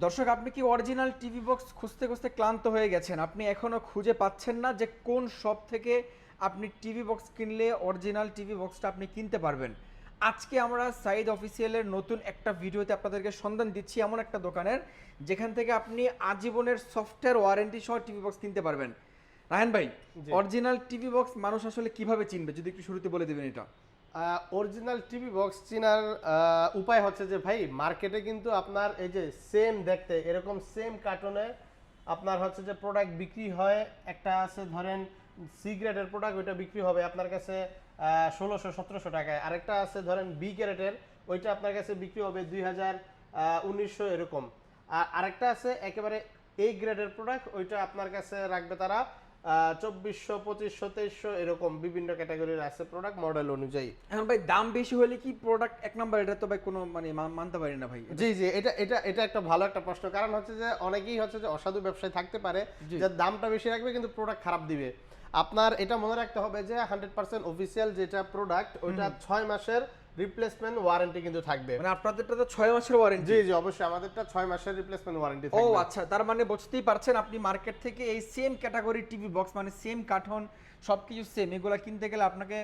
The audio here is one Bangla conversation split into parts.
দর্শক, আপনি কি অরিজিনাল টিভি বক্স খুঁজতে খুঁজতে ক্লান্ত হয়ে গেছেন? আপনি এখনো খুঁজে পাচ্ছেন না যে কোন শপ থেকে আপনি টিভি বক্স কিনলে অরিজিনাল টিভি বক্সটা আপনি কিনতে পারবেন। আজকে আমরা সাইদ অফিসিয়ালের নতুন একটা ভিডিওতে আপনাদেরকে সন্ধান দিচ্ছি এমন একটা দোকানের যেখান থেকে আপনি আজীবনের সফটওয়্যার ওয়ারেন্টি সহ টিভি বক্স কিনতে পারবেন। রায়হান ভাই, অরিজিনাল টিভি বক্স মানুষ আসলে কিভাবে চিনবে, যদি একটু শুরুতে বলে দেবেন এটা। অরিজিনাল টিভি বক্স চেনার উপায় হচ্ছে যে ভাই, মার্কেটে কিন্তু আপনার এই যে সেম দেখতে এরকম সেম কার্টুনে আপনার হচ্ছে যে প্রোডাক্ট বিক্রি হয়। একটা আছে ধরেন সি গ্রেডের প্রোডাক্ট, ওইটা বিক্রি হবে আপনার কাছে 1600-1700 টাকায়। আরেকটা আছে ধরেন বি গ্রেডের, ওইটা আপনার কাছে বিক্রি হবে 2000-1900 এরকম। আর আরেকটা আছে একেবারে এ গ্রেডের প্রোডাক্ট, ওইটা আপনার কাছে রাখবে তারা 2400, 2500, 2300 এরকম বিভিন্ন ক্যাটাগরির আছে প্রোডাক্ট মডেল অনুযায়ী। এখন ভাই দাম বেশি হলে কি প্রোডাক্ট এক নাম্বার, এটা তো ভাই কোনো মানে মানতে পারি না ভাই। জি জি, এটা এটা এটা একটা ভালো একটা প্রশ্ন। কারণ হচ্ছে যে অনেকেই হচ্ছে যে অসাধু ব্যবসায়ী থাকতে পারে যে দামটা বেশি রাখবে কিন্তু প্রোডাক্ট খারাপ দিবে। আপনার এটা মনে রাখতে হবে যে 100% অফিসিয়াল যেটা প্রোডাক্ট, ওইটা 6 মাসের রিপ্লেসমেন্ট ওয়ারেন্টি কিন্তু থাকবে। মানে আপনাদেরটা তো 6 মাসের ওয়ারেন্টি? জি জি, অবশ্যই আমাদেরটা 6 মাসের রিপ্লেসমেন্ট ওয়ারেন্টি ও থাকবে। আচ্ছা, তার মানে বুঝতেই পারছেন আপনি মার্কেট থেকে এই সেম ক্যাটাগরি টিভি বক্স মানে সেম কার্টন সবকিছু সেম, এগুলা কিনতে গেলে আপনাকে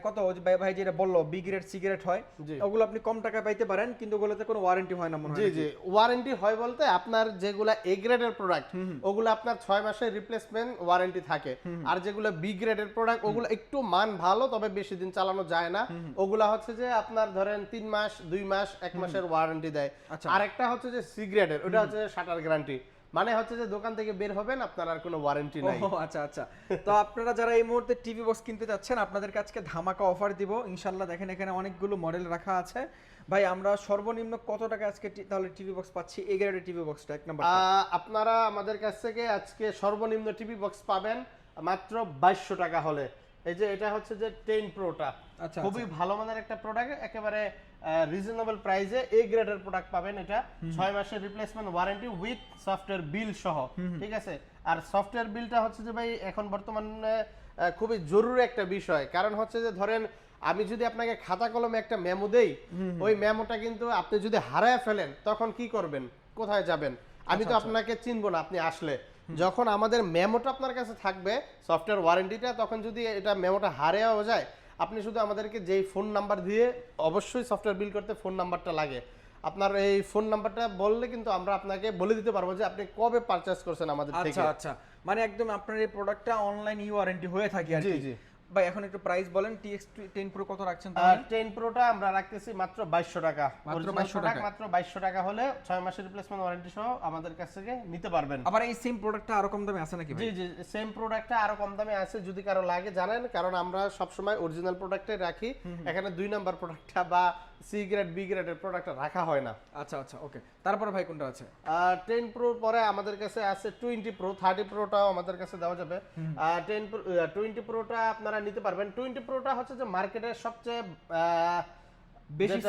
কত ভাই ভাই যেটা বললো বি গ্রেড সি গ্রেড হয়, ওগুলো আপনি কম টাকায় পাইতে পারেন, কিন্তু ওগুলোতে কোনো ওয়ারেন্টি হয় না মনে হয়। জি জি, ওয়ারেন্টি হয় বলতে আপনার যেগুলা এ গ্রেডের প্রোডাক্ট ওগুলো আপনার 6 মাসের রিপ্লেসমেন্ট ওয়ারেন্টি থাকে। আর যেগুলো বি গ্রেডের প্রোডাক্ট ওগুলো একটু মান ভালো, তবে বেশি দিন চালানো যায় না। ওগুলা হচ্ছে যে আপনার ধরেন 3 মাস 2 মাস 1 মাসের ওয়ারেন্টি দেয়। আরেকটা হচ্ছে যে সি গ্রেডের, ওটা হচ্ছে শাটার গ্যারান্টি, মানে হচ্ছে যে দোকান থেকে বের হবেন আপনার আর কোনো ওয়ারেন্টি নাই। ও আচ্ছা আচ্ছা। তো আপনারা যারা এই মুহূর্তে টিভি বক্স কিনতে যাচ্ছেন, আপনাদের আজকে ধামাকা অফার দিব ইনশাআল্লাহ। দেখেন এখানে অনেকগুলো মডেল রাখা আছে। ভাই আমরা সর্বনিম্ন কত টাকা আজকে তাহলে টিভি বক্স পাচ্ছি? এ গ্রেডের টিভি বক্সটা এক নাম্বার আপনারা আমাদের কাছ থেকে আজকে সর্বনিম্ন টিভি বক্স পাবেন মাত্র 2200 টাকা হলে। এই যে এটা হচ্ছে যে 10 প্রোটা, খুবই ভালো মানের একটা প্রোডাক্ট, একেবারে রিজনেবল প্রাইসে এ গ্রেডের প্রোডাক্ট পাবেন। এটা 6 মাসের replacement warranty with software bill সহ, ঠিক আছে। আর সফটওয়্যার বিলটা হচ্ছে যে ভাই এখন বর্তমানে খুবই জরুরি একটা বিষয়। কারণ হচ্ছে যে ধরেন আমি যদি আপনাকে খাতা কলমে একটা মেমো দেই, ওই মেমোটা কিন্তু আপনি যদি হারায় ফেলেন তখন কি করবেন, কোথায় যাবেন? আমি তো আপনাকে চিনবো না আপনি আসলে। যখন আমাদের মেমোটা আপনার কাছে থাকবে সফটওয়্যার ওয়ারেন্টিটা, তখন যদি এটা মেমোটা হারিয়েও যায়, আপনি শুধু আমাদেরকে যেই ফোন নাম্বার দিয়ে, অবশ্যই সফটওয়্যার বিল করতে ফোন নাম্বারটা লাগে, আপনার এই ফোন নাম্বারটা বললে কিন্তু আমরা আপনাকে বলে দিতে পারবো যে আপনি কবে পারচেজ করছেন আমাদের থেকে। আচ্ছা আচ্ছা, মানে একদম আপনার এই প্রোডাক্টটা অনলাইন ই ওয়ারেন্টি হয়ে থাকে আর কি। জি ভাই, এখন একটু প্রাইস বলেন, TX10 Pro কত রাখছেন তাহলে? 10 Proটা আমরা রাখতেছি মাত্র 2200 টাকা। মাত্র 2200 টাকা? মাত্র 2200 টাকা হলে 6 মাসের রিপ্লেসমেন্ট ওয়ারেন্টি সহ আমাদের কাছ থেকে নিতে পারবেন। আবার এই সেম প্রোডাক্টটা আরো কম দামে আছে নাকি ভাই? জি জি, সেম প্রোডাক্টটা আরো কম দামে আছে, যদি কারো লাগে জানেন। কারণ আমরা সব সময় অরিজিনাল প্রোডাক্টটাই রাখি, এখানে 2 নাম্বার প্রোডাক্টটা বা সি গ্রেড বি গ্রেডের প্রোডাক্টটা রাখা হয় না। আচ্ছা আচ্ছা, ওকে। তারপরে ভাই কোনটা আছে? 10 Pro পরে আমাদের কাছে আছে 20 Pro, 30 Proটাও আমাদের কাছে দেওয়া যাবে। 20 Proটা আপনারা নিতে পারবেন। 20 Proটা হচ্ছে যে মার্কেটের সবচেয়ে বেশি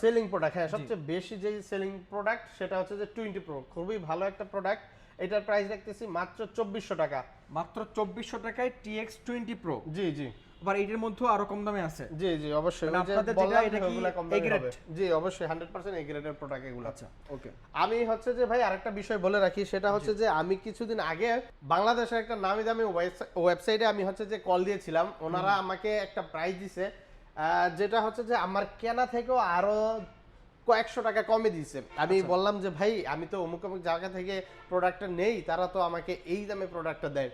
সেলিং প্রোডাক্ট। হ্যাঁ, সবচেয়ে বেশি যে সেলিং প্রোডাক্ট সেটা হচ্ছে যে 20 Pro, খুবই ভালো একটা প্রোডাক্ট। এটার প্রাইস রাখতেছি মাত্র 2400 টাকা। মাত্র 2400 টাকায় TX20 Pro? জি জি, আবার এটার মধ্যে আরো কম দামে আছে? জি জি, অবশ্যই। মানে আপনাদের যেটা এটা কি এ গ্রেড? জি অবশ্যই, 100% এ গ্রেডের প্রোডাক্ট এগুলো। আচ্ছা, ওকে। আমি হচ্ছে যে ভাই আরেকটা বিষয় বলে রাখি, সেটা হচ্ছে যে আমি কিছুদিন আগে বাংলাদেশের একটা নামি দামি ওয়েবসাইটে আমি হচ্ছে যে কল দিয়েছিলাম। ওনারা আমাকে একটা প্রাইস দিছে, যেটা হচ্ছে যে আমার কেনা থেকেও আরো কয়েকশো টাকা কমে দিয়েছে। আমি বললাম যে ভাই আমি তো অমুক অমুক জায়গা থেকে প্রোডাক্টটা নেই, তারা তো আমাকে এই দামে প্রোডাক্টটা দেয়।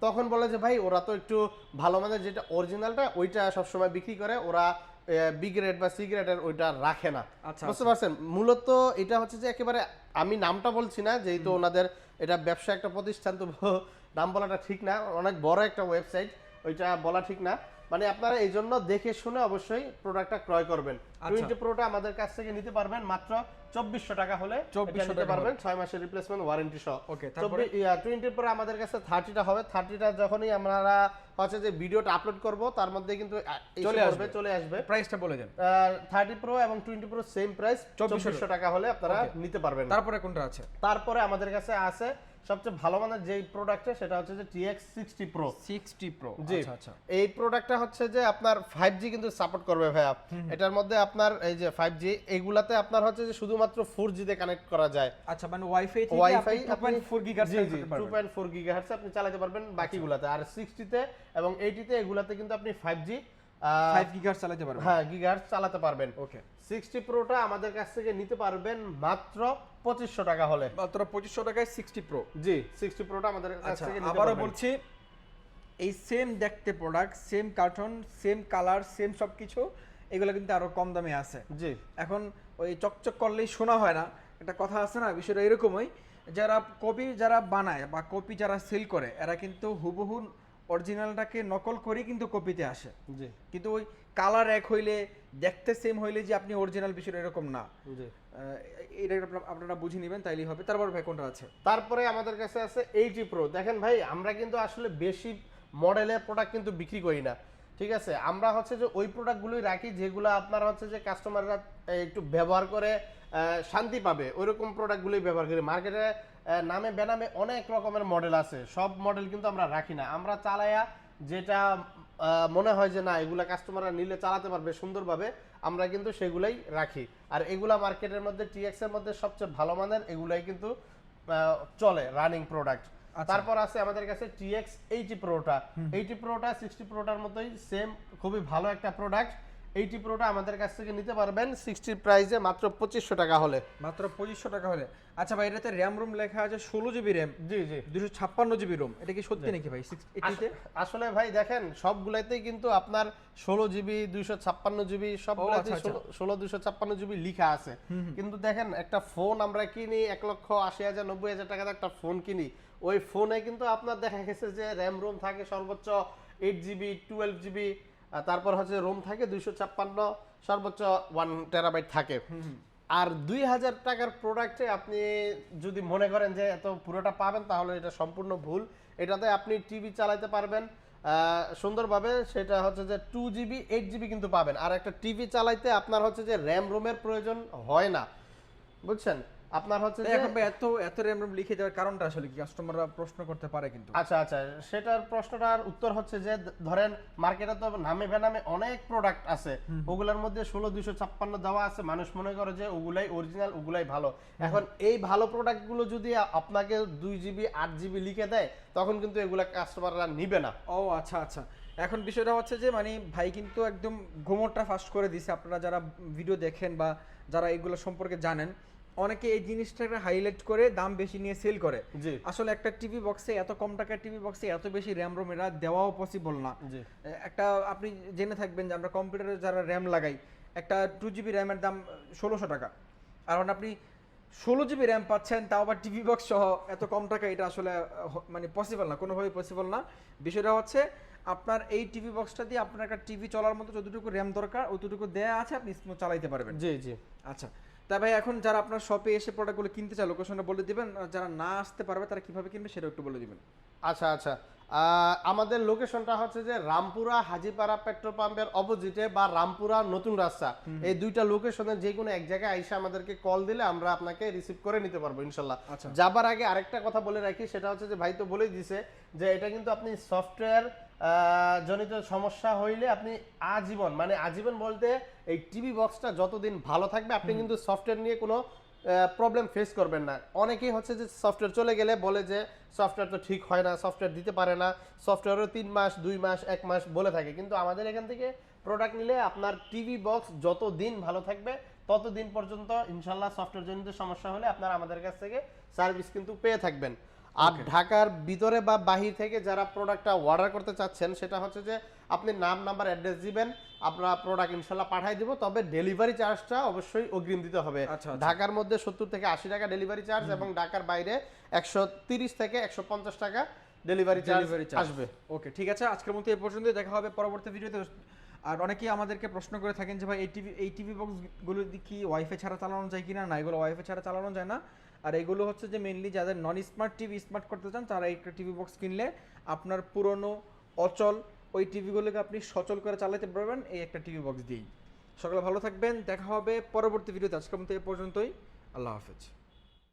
তখন বলে যে ভাই ওরা তো একটু ভালো মানের যেটা অরিজিনালটা ওইটা সবসময় বিক্রি করে, ওরা বি গ্রেড বা সি গ্রেডের ওইটা রাখে না। বুঝতে পারছেন? মূলত এটা হচ্ছে যে একেবারে, আমি নামটা বলছি না যেহেতু ওনাদের এটা ব্যবসা একটা প্রতিষ্ঠান, তো নাম বলাটা ঠিক না, অনেক বড় একটা ওয়েবসাইট, ওইটা বলা ঠিক না। মানে আপনারা এই জন্য দেখে শুনে অবশ্যই প্রোডাক্টটা ক্রয় করবেন। 20 Proটা আমাদের কাছ থেকে নিতে পারবেন মাত্র 2400 টাকা হলে। 2400 নিতে পারবেন 6 মাসের রিপ্লেসমেন্ট ওয়ারেন্টি সহ। ওকে, তারপরে 20 Pro আমাদের কাছে 30টা হবে। 30টা যখনই আমরা হচ্ছে যে ভিডিওটা আপলোড করব তার মধ্যে কিন্তু চলে আসবে। প্রাইসটা বলে দেন। 30 Pro এবং 20 Pro সেম প্রাইস 2400 টাকা হলে আপনারা নিতে পারবেন। তারপরে কোনটা আছে? তারপরে আমাদের কাছে আছে সবচেয়ে ভালো মানের যে প্রোডাক্টটা, সেটা হচ্ছে যে TX60 Pro। 60 Pro, জি আচ্ছা আচ্ছা। এই প্রোডাক্টটা হচ্ছে যে আপনার 5G কিন্তু সাপোর্ট করবে ভাইয়া। এটার মধ্যে আপনার এই যে 5G এগুলাতে আপনার হচ্ছে যে শুধুমাত্র 4G তে কানেক্ট করা যায়। আচ্ছা, মানে ওয়াইফাই থেকে ওয়াইফাই আপনি 2.4 গিগাহার্টজ জি জি করতে পারবেন। 2.4 গিগাহার্টজ আপনি চালাতে পারবেন বাকিগুলাতে। আর 60 তে এবং 80 তে এগুলাতে কিন্তু আপনি 5G 5 গিগাহার্টজ চালাতে পারবেন। হ্যাঁ গিগাহার্টজ চালাতে পারবেন। ওকে, 60 প্রোটা আমাদের কাছ থেকে নিতে পারবেন মাত্র 2500 টাকা হলে। মাত্র 2500 টাকায় 60 প্রো। জি 60 প্রোটা আমাদের কাছ আচ্ছা, থেকে নিতে আবারও পারবেন। বলছি, এই সেম দেখতে product, same carton, same colour, same সবকিছু, এগুলো কিন্তু আরো কম দামে আছে। জি এখন ওই চকচক করলেই শোনা হয় না, একটা কথা আছে না, বিষয়টা এরকমই। যারা কপি যারা বানায় বা কপি যারা সেল করে, এরা কিন্তু হুবহু অরিজিনালটাকে নকল করেই কিন্তু কপিতে আসে। জি কিন্তু ওই কালার এক হইলে, দেখতে সেম হইলে যে আপনি অরিজিনাল, বিষয়টা এরকম না। জি এটা আপনারা বুঝে নেবেন, তাইলেই হবে। তারপর ভাই কোনটা আছে? তারপরে আমাদের কাছে আছে 80 প্রো। দেখেন ভাই, আমরা কিন্তু আসলে বেশি মডেলের প্রোডাক্ট কিন্তু বিক্রি করি না, ঠিক আছে। আমরা হচ্ছে যে ওই প্রোডাক্টগুলোই রাখি যেগুলো আপনার হচ্ছে যে কাস্টমাররা একটু ব্যবহার করে শান্তি পাবে, ওইরকম প্রোডাক্টগুলোই ব্যবহার করি। মার্কেটে নামে বেনামে অনেক রকমের মডেল আছে, সব মডেল কিন্তু আমরা রাখি না। আমরা চালায়া যেটা মনে হয় যে না এগুলা কাস্টমাররা নিলে চালাতে পারবে সুন্দরভাবে, আমরা কিন্তু সেগুলাই রাখি। আর এগুলা মার্কেটের মধ্যে টিএক্স এর মধ্যে সবচেয়ে ভালো মানের এগুলাই কিন্তু চলে রানিং প্রোডাক্ট। তারপর আছে আমাদের কাছে TX 80 প্রোটা। 80 প্রোটা 60 প্রোটার মতোই সেম, খুবই ভালো একটা প্রোডাক্ট। 80 প্রোটা আমাদের কাছ থেকে নিতে পারবেন 60 প্রাইসে মাত্র 2500 টাকা হলে। মাত্র 2500 টাকা হলে। আচ্ছা ভাই, এটাতে র্যাম রুম লেখা আছে 16 জিবি র্যাম, জি জি 256 জিবি রোম, এটা কি সত্যি নাকি ভাই? 80 আসলে ভাই দেখেন সবগুলাতেই কিন্তু আপনার 16 জিবি 256 জিবি সবগুলাতে আচ্ছা, আচ্ছা। 16 256 জিবি লেখা আছে। কিন্তু দেখেন একটা ফোন আমরা কিনি 1,80,000 90,000 টাকার একটা ফোন কিনি, ওই ফোনে কিন্তু আপনার দেখা গেছে যে র্যাম রোম থাকে সর্বোচ্চ 8 জিবি 12 জিবি, তারপর হচ্ছে রোম থাকে 256, সর্বোচ্চ 1 টেরাবাইট থাকে। আর 2000 টাকার প্রোডাক্টে আপনি যদি মনে করেন যে এত পুরোটা পাবেন, তাহলে এটা সম্পূর্ণ ভুল। এটাতে আপনি টিভি চালাতে পারবেন সুন্দরভাবে, সেটা হচ্ছে যে 2 জিবি 8 জিবি কিন্তু পাবেন। আর একটা টিভি চালাইতে আপনার হচ্ছে যে র্যাম রোমের প্রয়োজন হয় না, বুঝছেন। আপনার হচ্ছে যে এখন ভাই এত এত র্যাম রোম লিখে দেওয়ার কারণটা আসলে কি, কাস্টমাররা প্রশ্ন করতে পারে কিন্তু। আচ্ছা আচ্ছা, সেটার প্রশ্নটার উত্তর হচ্ছে যে ধরেন মার্কেটে তো নামে বেনামে অনেক প্রোডাক্ট আছে, ওগুলোর মধ্যে 16 256 দেওয়া আছে, মানুষ মনে করে যে ওগুলাই অরিজিনাল, ওগুলাই ভালো। এখন এই ভালো প্রোডাক্টগুলো যদি আপনাকে 2 জিবি 8 জিবি লিখে দেয়, তখন কিন্তু এগুলা কাস্টমাররা নিবে না। ও আচ্ছা আচ্ছা, এখন বিষয়টা হচ্ছে যে মানে ভাই কিন্তু একদম ঘুমোরটা ফাস্ট করে দিছে। আপনারা যারা ভিডিও দেখেন বা যারা এগুলো সম্পর্কে জানেন, অনেকে এই জিনিসটাকে হাইলাইট করে দাম বেশি নিয়ে সেল করে। জি আসলে একটা টিভি বক্সে, এত কম টাকার টিভি বক্সে এত বেশি র্যাম রোম এরা দেওয়াও পসিবল না। জি একটা আপনি জেনে থাকবেন যে আমরা কম্পিউটারে যারা র্যাম লাগাই, একটা 2 জিবি র্যামের দাম 1600 টাকা। আর এখন আপনি 16 জিবি র্যাম পাচ্ছেন, তাও আবার টিভি বক্স সহ এত কম টাকা, এটা আসলে মানে পসিবল না, কোনোভাবেই পসিবল না। বিষয়টা হচ্ছে আপনার এই টিভি বক্সটা দিয়ে আপনার একটা টিভি চলার মতো যতটুকু র্যাম দরকার অতটুকু দেয়া আছে, আপনি স্মুথ চালাইতে পারবেন। জি জি আচ্ছা, তা ভাই এখন যারা আপনার শপে এসে প্রোডাক্টগুলো কিনতে চায়, লোকেশনটা বলে দিবেন। আর যারা না আসতে পারবে তারা কিভাবে কিনবে সেটা একটু বলে দিবেন। আচ্ছা আচ্ছা, আমাদের লোকেশনটা হচ্ছে যে রামপুরা হাজিপাড়া পেট্রোল পাম্পের অপোজিটে বা রামপুরা নতুন রাস্তা, এই দুইটা লোকেশনের যে কোনো এক জায়গায় আইসা আমাদেরকে কল দিলে আমরা আপনাকে রিসিভ করে নিতে পারবো ইনশাল্লাহ। আচ্ছা। যাবার আগে আরেকটা কথা বলে রাখি, সেটা হচ্ছে যে ভাই তো বলেই দিছে যে এটা কিন্তু আপনি সফটওয়্যার জনিত সমস্যা হইলে আপনি আজীবন, মানে আজীবন বলতে এই টিভি বক্সটা যতদিন ভালো থাকবে আপনি কিন্তু সফটওয়্যার নিয়ে কোনো প্রবলেম ফেস করবেন না। অনেকেই হচ্ছে যে সফটওয়্যার চলে গেলে বলে যে সফটওয়্যার তো ঠিক হয় না, সফটওয়্যার দিতে পারে না, সফটওয়্যারও 3 মাস 2 মাস 1 মাস বলে থাকে। কিন্তু আমাদের এখান থেকে প্রোডাক্ট নিলে আপনার টিভি বক্স যত দিন ভালো থাকবে ততদিন পর্যন্ত ইনশাল্লাহ সফটওয়্যার জনিত সমস্যা হলে আপনারা আমাদের কাছ থেকে সার্ভিস কিন্তু পেয়ে থাকবেন। আর ঢাকার ভিতরে বা বাহির থেকে যারা প্রোডাক্টটা অর্ডার করতে চাচ্ছেন, সেটা হচ্ছে যে আপনি নাম নাম্বার অ্যাড্রেস দিবেন, আমরা প্রোডাক্ট ইনশাল্লাহ পাঠিয়ে দিব। তবে ডেলিভারি চার্জটা অবশ্যই অগ্রিম দিতে হবে। আচ্ছা। ঢাকার মধ্যে 70 থেকে 80 টাকা ডেলিভারি চার্জ এবং ঢাকার বাইরে 130 থেকে 150 টাকা ডেলিভারি চার্জ আসবে। ওকে, ঠিক আছে, আজকের মতো এই পর্যন্ত, দেখা হবে পরবর্তী ভিডিওতে। আর অনেকেই আমাদেরকে প্রশ্ন করে থাকেন যে ভাই এই টিভি বক্সগুলো কি ওয়াইফাই ছাড়া চালানো যায় কিনা। না, এগুলো ওয়াইফাই ছাড়া চালানো যায় না। আর এগুলো হচ্ছে যে মেইনলি যাদের নন স্মার্ট টিভি স্মার্ট করতে চান, তারা একটা টিভি বক্স কিনলে আপনার পুরনো অচল ওই টিভিগুলোকে আপনি সচল করে চালাতে পারবেন এই একটা টিভি বক্স দিয়েই। সকলে ভালো থাকবেন, দেখা হবে পরবর্তী ভিডিওতে। আজকের মতো এই পর্যন্তই, আল্লাহ হাফেজ।